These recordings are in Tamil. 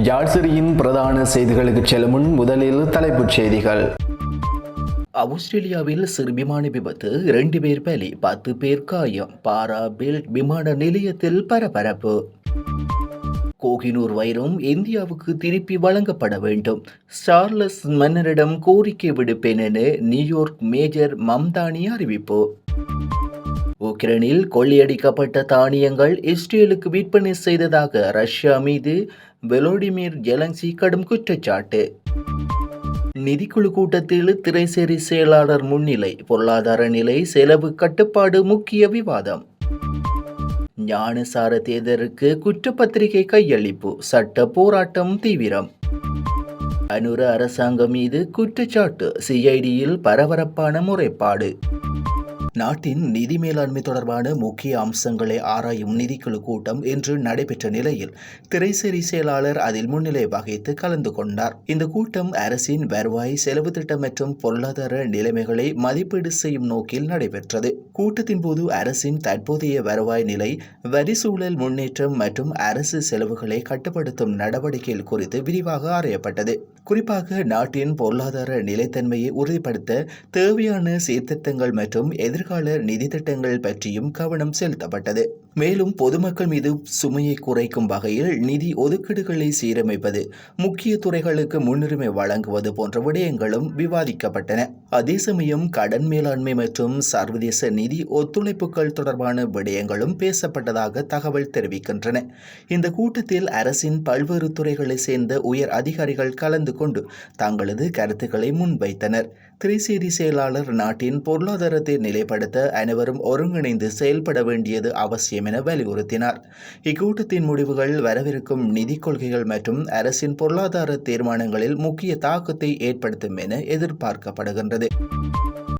யாழ் சிறியின் பிரதான செய்திகளுக்கு செல்லும் முன் முதலில் தலைப்புச் செய்திகள். ஆஸ்திரேலியாவில் சிறு விமான விபத்து, 2 பேர் பலி, 10 பேர் காயம். பாரா பில்ட் விமான நிலையத்தில் பரபரப்பு. கோஹினூர் வைரம் இந்தியாவுக்கு திருப்பி வழங்கப்பட வேண்டும். சார்லஸ் மன்னரிடம் கோரிக்கை விடுப்பேன் என நியூயார்க் மேஜர் மம்தானி அறிவிப்பு. உக்ரைனில் கொள்ளையடிக்கப்பட்ட தானியங்கள் இஸ்ரேலுக்கு விற்பனை செய்ததாக ரஷ்யா மீது வெலோடிமிர் ஜெலன்ஸ்கி கடும் குற்றச்சாட்டு. நிதிக்குழு கூட்டத்தில் திரைசேரி செயலாளர் முன்னிலை, பொருளாதார நிலை, செலவு கட்டுப்பாடு முக்கிய விவாதம். ஞானசார தேர்தலுக்கு குற்றப்பத்திரிகை கையளிப்பு, சட்ட போராட்டம் தீவிரம். அனுர அரசாங்கம் மீது குற்றச்சாட்டு, சிஐடியில் பரபரப்பான முறைப்பாடு. நாட்டின் நிதி மேலாண்மை தொடர்பான முக்கிய அம்சங்களை ஆராயும் நிதிக்குழு கூட்டம் இன்று நடைபெற்ற நிலையில் திரைசேரி செயலாளர் அதில் முன்னிலை வகித்து கலந்து கொண்டார். இந்த கூட்டம் அரசின் வருவாய், செலவு திட்டம் மற்றும் பொருளாதார நிலைமைகளை மதிப்பீடு செய்யும் நோக்கில் நடைபெற்றது. கூட்டத்தின் போது அரசின் தற்போதைய வருவாய் நிலை, வரி சூழல் முன்னேற்றம் மற்றும் அரசு செலவுகளை கட்டுப்படுத்தும் நடவடிக்கைகள் குறித்து விரிவாக ஆராயப்பட்டது. குறிப்பாக நாட்டின் பொருளாதார நிலைத்தன்மையை உறுதிப்படுத்த தேவையான சீர்திருத்தங்கள் மற்றும் எதிர்கால நிதி திட்டங்கள் பற்றியும் கவனம் செலுத்தப்பட்டது. மேலும் பொதுமக்கள் மீது சுமையை குறைக்கும் வகையில் நிதி ஒதுக்கீடுகளை சீரமைப்பது, முக்கிய துறைகளுக்கு முன்னுரிமை வழங்குவது போன்ற விடயங்களும் விவாதிக்கப்பட்டன. அதே சமயம் கடன் மேலாண்மை மற்றும் சர்வதேச நிதி ஒத்துழைப்புகள் தொடர்பான விடயங்களும் பேசப்பட்டதாக தகவல் தெரிவிக்கின்றன. இந்த கூட்டத்தில் அரசின் பல்வேறு துறைகளை சேர்ந்த உயர் அதிகாரிகள் கலந்து கொண்டு தங்களது கருத்துக்களை முன்வைத்தனர். திரைசேரி செயலாளர் நாட்டின் பொருளாதாரத்தை நிலைப்படுத்த அனைவரும் ஒருங்கிணைந்து செயல்பட வேண்டியது அவசியம் என வலியுறுத்தினார். இக்கூட்டத்தின் முடிவுகள் வரவிருக்கும் நிதி கொள்கைகள் மற்றும் அரசின் பொருளாதார தீர்மானங்களில் முக்கிய தாக்கத்தை ஏற்படுத்தும் என எதிர்பார்க்கப்படுகின்றது.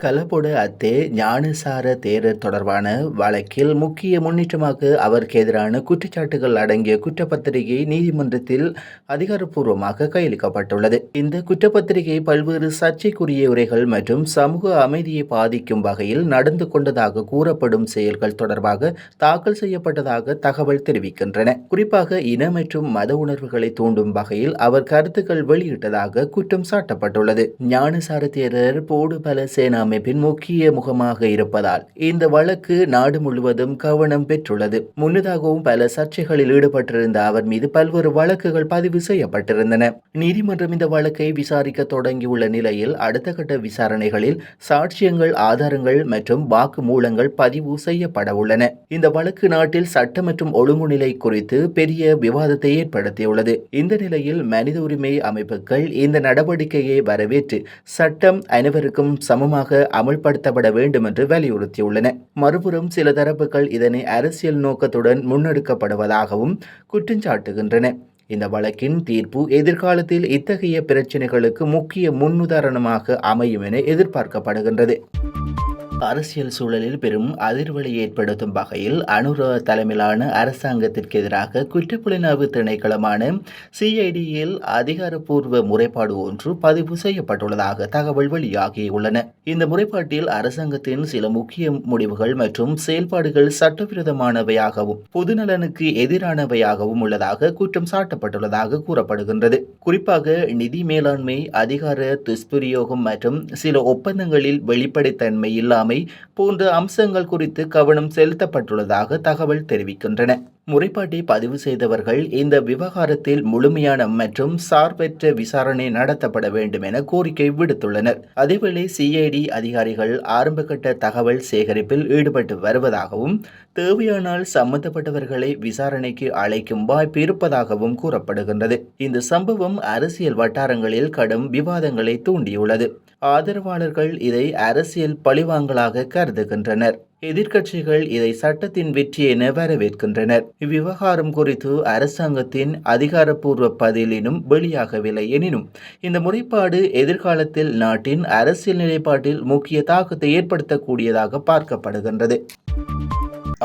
கலபொட அத்தே ஞானசார தேரர் தொடர்பான வழக்கில் முக்கிய முன்னேற்றமாக அவருக்கு எதிரான குற்றச்சாட்டுகள் அடங்கிய குற்றப்பத்திரிகை நீதிமன்றத்தில் அதிகாரப்பூர்வமாக கையளிக்கப்பட்டுள்ளது. இந்த குற்றப்பத்திரிகை பல்வேறு சர்ச்சைக்குரிய உரைகள் மற்றும் சமூக அமைதியை பாதிக்கும் வகையில் நடந்து கொண்டதாக கூறப்படும் செயல்கள் தொடர்பாக தாக்கல் செய்யப்பட்டதாக தகவல் தெரிவிக்கின்றன. குறிப்பாக இன மற்றும் மத உணர்வுகளை தூண்டும் வகையில் அவர் கருத்துக்கள் வெளியிட்டதாக குற்றம் சாட்டப்பட்டுள்ளது. ஞானசார தேரர் போடு பல சேனா அமைப்பின் முக்கிய முகமாக இருப்பதால் இந்த வழக்கு நாடு முழுவதும் கவனம் பெற்றுள்ளது. முன்னதாகவும் பல சர்ச்சைகளில் ஈடுபட்டிருந்த அவர் மீது பல்வேறு வழக்குகள் பதிவு செய்யப்பட்டிருந்தன. நீதிமன்றம் இந்த வழக்கை விசாரிக்க தொடங்கியுள்ள நிலையில் அடுத்த கட்ட விசாரணைகளில் சாட்சியங்கள், ஆதாரங்கள் மற்றும் வாக்கு மூலங்கள் பதிவு செய்யப்பட உள்ளன. இந்த வழக்கு நாட்டில் சட்ட மற்றும் ஒழுங்கு நிலை குறித்து பெரிய விவாதத்தை ஏற்படுத்தியுள்ளது. இந்த நிலையில் மனித உரிமை அமைப்புகள் இந்த நடவடிக்கையை வரவேற்று சட்டம் அனைவருக்கும் சமமாக அமல்படுத்தப்பட வேண்டும் என்று வலியுறுத்தியுள்ளன. மறுபுறம் சில தரப்புகள் இதனை அரசியல் நோக்கத்துடன் முன்னெடுக்கப்படுவதாகவும் குற்றஞ்சாட்டுகின்றன. இந்த வழக்கின் தீர்ப்பு எதிர்காலத்தில் இத்தகைய பிரச்சினைகளுக்கு முக்கிய முன்னுதாரணமாக அமையும் என எதிர்பார்க்கப்படுகின்றது. அரசியல் சூழலில் பெரும் அதிர்வலை ஏற்படுத்தும் வகையில் அனுர தலைமையிலான அரசாங்கத்திற்கு எதிராக குற்றப்புலனாய்வு திணைக்களமான சிஐடியில் அதிகாரப்பூர்வ முறைப்பாடு ஒன்று பதிவு செய்யப்பட்டுள்ளதாக தகவல் வெளியாகியுள்ளன. இந்த முறைப்பாட்டில் அரசாங்கத்தின் சில முக்கிய முடிவுகள் மற்றும் செயல்பாடுகள் சட்டவிரோதமானவையாகவும் பொதுநலனுக்கு எதிரானவையாகவும் உள்ளதாக குற்றம் சாட்டப்பட்டுள்ளதாக கூறப்படுகின்றது. குறிப்பாக நிதி மேலாண்மை, அதிகார துஷ்பிரயோகம் மற்றும் சில ஒப்பந்தங்களில் வெளிப்படைத்தன்மை இல்லாமல் போன்ற அம்சங்கள் குறித்து கவனம் செலுத்தப்பட்டுள்ளதாக தகவல் தெரிவிக்கின்றன. முறைப்பாட்டை பதிவு செய்தவர்கள் இந்த விவகாரத்தில் முழுமையான மற்றும் சார்பற்ற விசாரணை நடத்தப்பட வேண்டும் என கோரிக்கை விடுத்துள்ளனர். அதேவேளை சிஐடி அதிகாரிகள் ஆரம்பகட்ட தகவல் சேகரிப்பில் ஈடுபட்டு வருவதாகவும் தேவையானால் சம்பந்தப்பட்டவர்களை விசாரணைக்கு அழைக்கும் வாய்ப்பு இருப்பதாகவும் கூறப்படுகின்றது. இந்த சம்பவம் அரசியல் வட்டாரங்களில் கடும் விவாதங்களை தூண்டியுள்ளது. ஆதரவாளர்கள் இதை அரசியல் பழிவாங்கலாக கருதுகின்றனர். எதிர்க்கட்சிகள் இதை சட்டத்தின் வெற்றி என வரவேற்கின்றனர். இவ்விவகாரம் குறித்து அரசாங்கத்தின் அதிகாரப்பூர்வ பதிலினும் வெளியாகவில்லை எனினும் இந்த முறைப்பாடு எதிர்காலத்தில் நாட்டின் அரசியல் நிலைப்பாட்டில் முக்கிய தாக்கத்தை ஏற்படுத்தக்கூடியதாக பார்க்கப்படுகின்றது.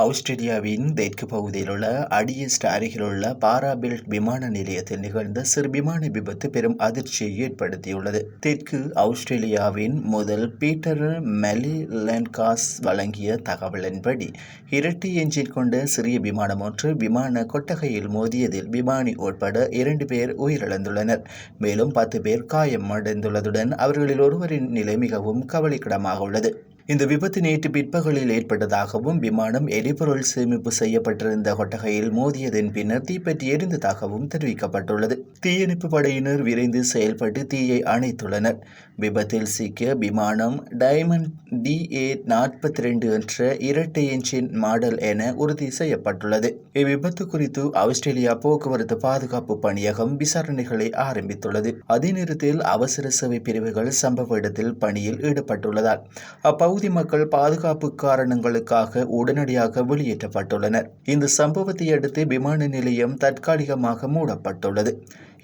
ஆஸ்திரேலியாவின் தெற்கு பகுதியில் உள்ள அடியஸ்ட் அருகில் உள்ள பாராபெல்ட் விமான நிலையத்தில் நிகழ்ந்த சிறு விமான விபத்து பெரும் அதிர்ச்சியை ஏற்படுத்தியுள்ளது. தெற்கு ஆஸ்திரேலியாவின் முதல் பீட்டர் மெலிலன்காஸ் வழங்கிய தகவலின்படி இரட்டை என்ஜின் கொண்ட சிறிய விமானம் ஒன்று விமான கொட்டகையில் மோதியதில் விமானி உட்பட 2 பேர் உயிரிழந்துள்ளனர். மேலும் 10 பேர் காயமடைந்துள்ளதுடன் அவர்களில் ஒருவரின் நிலை மிகவும் கவலைக்கிடமாக உள்ளது. இந்த விபத்து நேற்று பிற்பகலில் ஏற்பட்டதாகவும் விமானம் எரிபொருள் சேமிப்பு செய்யப்பட்டிருந்த கொட்டகையில் மோதியதன் பின்னர் தீப்பற்றி எரிந்ததாகவும் தெரிவிக்கப்பட்டுள்ளது. தீயணைப்பு படையினர் விரைந்து செயல்பட்டு தீயை அணைத்துள்ளனர். விபத்தில் சிக்கிய விமானம் டைமண்ட் DA-42 என்ற இரட்டை என்ஜின் மாடல் என உறுதி செய்யப்பட்டுள்ளது. இவ்விபத்து குறித்து ஆஸ்திரேலியா போக்குவரத்து பாதுகாப்பு பணியகம் விசாரணைகளை ஆரம்பித்துள்ளது. அதே நேரத்தில் அவசர சேவை பிரிவுகள் சம்பவ இடத்தில் பணியில் ஈடுபட்டுள்ளதால் அப்பகுதி மக்கள் பாதுகாப்பு காரணங்களுக்காக உடனடியாக வெளியேற்றப்பட்டுள்ளனர். இந்த சம்பவத்தை அடுத்து விமான நிலையம் தற்காலிகமாக மூடப்பட்டுள்ளது.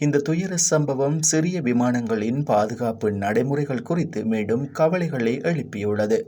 இந்த துயர சம்பவம் சிறிய விமானங்களின் பாதுகாப்பு நடைமுறைகள் குறித்து மீண்டும் கவலைகளை எழுப்பியுள்ளது.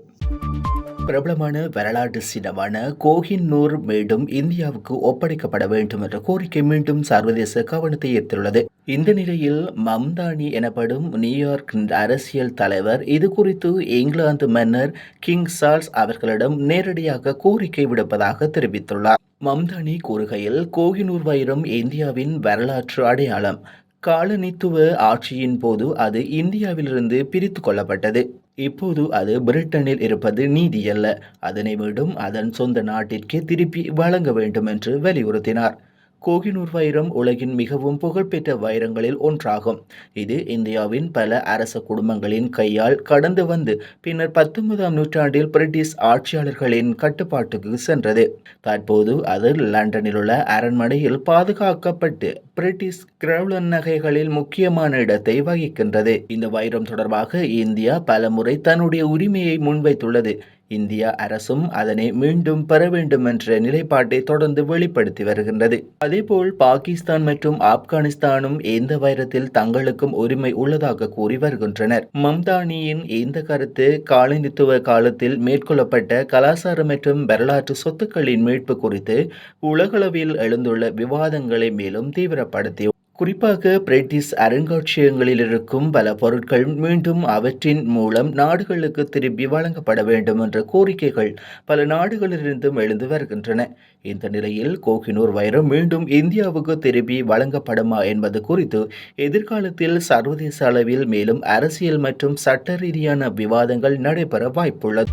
பிரபலமான வரலாற்று சின்னமான கோஹினூர் மீண்டும் இந்தியாவுக்கு ஒப்படைக்கப்பட வேண்டும் என்ற கோரிக்கை மீண்டும் சர்வதேச கவனத்தை ஈர்த்துள்ளது. இந்த நிலையில் மம்தானி எனப்படும் நியூயார்க் அரசியல் தலைவர் இது குறித்து இங்கிலாந்து மன்னர் கிங் சார்ல்ஸ் அவர்களிடம் நேரடியாக கோரிக்கை விடுப்பதாக தெரிவித்துள்ளார். மம்தானி கூறுகையில், கோஹினூர் வைரம் இந்தியாவின் வரலாற்று அடையாளம். காலனித்துவ ஆட்சியின் போது அது இந்தியாவிலிருந்து பிரித்து கொள்ளப்பட்டது. இப்போது அது பிரிட்டனில் இருப்பது நீதியல்ல. அதனை மீண்டும் அதன் சொந்த நாட்டிற்கே திருப்பி வழங்க வேண்டும் என்று வலியுறுத்தினார். கோஹினூர் வைரம் உலகின் மிகவும் புகழ்பெற்ற வைரங்களில் ஒன்றாகும். இது இந்தியாவின் பல அரச குடும்பங்களின் கையால் கடந்து வந்து பின்னர் 19ஆம் நூற்றாண்டில் பிரிட்டிஷ் ஆட்சியாளர்களின் கட்டுப்பாட்டுக்கு சென்றது. தற்போது அது லண்டனில் உள்ள அரண்மனையில் பாதுகாக்கப்பட்டு பிரிட்டிஷ் கிரவுன் நகைகளில் முக்கியமான இடத்தை வகிக்கின்றது. இந்த வைரம் தொடர்பாக இந்தியா பல முறை தன்னுடைய உரிமையை முன்வைத்துள்ளது. இந்திய அரசும் அதனை மீண்டும் பெற வேண்டும் என்ற நிலைப்பாட்டை தொடர்ந்து வெளிப்படுத்தி வருகின்றது. அதேபோல் பாகிஸ்தான் மற்றும் ஆப்கானிஸ்தானும் இந்த வைரத்தில் தங்களுக்கும் உரிமை உள்ளதாக கூறி வருகின்றனர். மம்தானியின் இந்த கருத்து காலனித்துவ காலத்தில் மேற்கொள்ளப்பட்ட கலாச்சார மற்றும் வரலாற்று சொத்துக்களின் மீட்பு குறித்து உலகளவில் எழுந்துள்ள விவாதங்களை மேலும் தீவிரப்படுத்தி குறிப்பாக பிரிட்டிஷ் அருங்காட்சியகங்களில் இருக்கும் பல பொருட்கள் மீண்டும் அவற்றின் மூலம் நாடுகளுக்கு திருப்பி வழங்கப்பட வேண்டும் என்ற கோரிக்கைகள் பல நாடுகளிலிருந்தும் எழுந்து வருகின்றன. இந்த நிலையில் கோஹினூர் வைரம் மீண்டும் இந்தியாவுக்கு திருப்பி வழங்கப்படுமா என்பது குறித்து எதிர்காலத்தில் சர்வதேச அளவில் மேலும் அரசியல் மற்றும் சட்ட ரீதியான விவாதங்கள் நடைபெற வாய்ப்புள்ளது.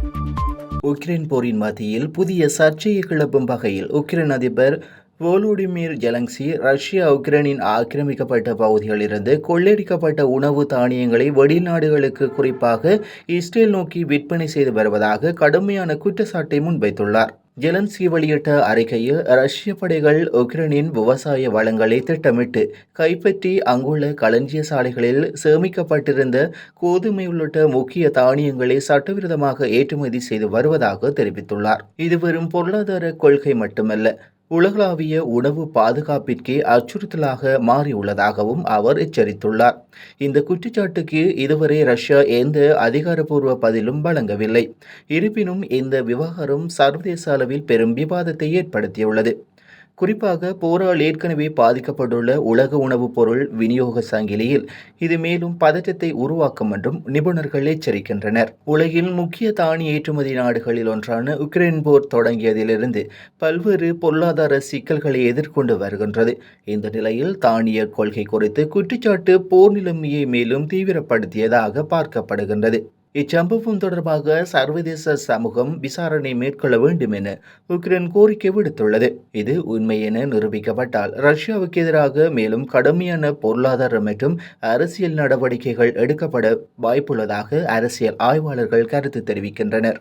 உக்ரைன் போரின் மத்தியில் புதிய சர்ச்சையை கிளப்பும் வகையில் உக்ரைன் அதிபர் வோலோடிமிர் ஜெலன்ஸ்கி ரஷ்யா உக்ரைனின் ஆக்கிரமிக்கப்பட்ட பகுதிகளிலிருந்து கொள்ளையடிக்கப்பட்ட உணவு தானியங்களை வெளிநாடுகளுக்கு குறிப்பாக இஸ்ரேல் நோக்கி விற்பனை செய்து வருவதாக கடுமையான குற்றச்சாட்டை முன்வைத்துள்ளார். ஜெலன்ஸ்கி வெளியிட்ட அறிக்கையில் ரஷ்ய படைகள் உக்ரைனின் விவசாய வளங்களை திட்டமிட்டு கைப்பற்றி அங்குள்ள களஞ்சிய சாலைகளில் சேமிக்கப்பட்டிருந்த கோதுமை உள்ளிட்ட முக்கிய தானியங்களை சட்டவிரோதமாக ஏற்றுமதி செய்து வருவதாக தெரிவித்துள்ளார். இது வெறும் பொருளாதார கொள்கை மட்டுமல்ல, உலகளாவிய உணவு பாதுகாப்பிற்கே அச்சுறுத்தலாக மாறியுள்ளதாகவும் அவர் எச்சரித்துள்ளார். இந்த குற்றச்சாட்டுக்கு இதுவரை ரஷ்யா எந்த அதிகாரப்பூர்வ பதிலும் வழங்கவில்லை. இருப்பினும் இந்த விவகாரம் சர்வதேச அளவில் பெரும் விவாதத்தை ஏற்படுத்தியுள்ளது. குறிப்பாக போரால் ஏற்கனவே பாதிக்கப்பட்டுள்ள உலக உணவுப் பொருள் விநியோக சங்கிலியில் இது மேலும் பதற்றத்தை உருவாக்கும் என்றும் நிபுணர்கள் எச்சரிக்கின்றனர். உலகின் முக்கிய தானிய ஏற்றுமதி நாடுகளில் ஒன்றான உக்ரைன் போர் தொடங்கியதிலிருந்து பல்வேறு பொருளாதார சிக்கல்களை எதிர்கொண்டு வருகின்றது. இந்த நிலையில் தானிய கொள்கை குறித்து குற்றச்சாட்டு போர் நிலைமையை மேலும் தீவிரப்படுத்தியதாக பார்க்கப்படுகின்றது. இச்சம்பவம் தொடர்பாக சர்வதேச சமூகம் விசாரணை மேற்கொள்ள வேண்டும் என உக்ரைன் கோரிக்கை விடுத்துள்ளது. இது உண்மை என நிரூபிக்கப்பட்டால் ரஷ்யாவுக்கு எதிராக மேலும் கடுமையான பொருளாதார மற்றும் அரசியல் நடவடிக்கைகள் எடுக்கப்பட வாய்ப்புள்ளதாக அரசியல் ஆய்வாளர்கள் கருத்து தெரிவிக்கின்றனர்.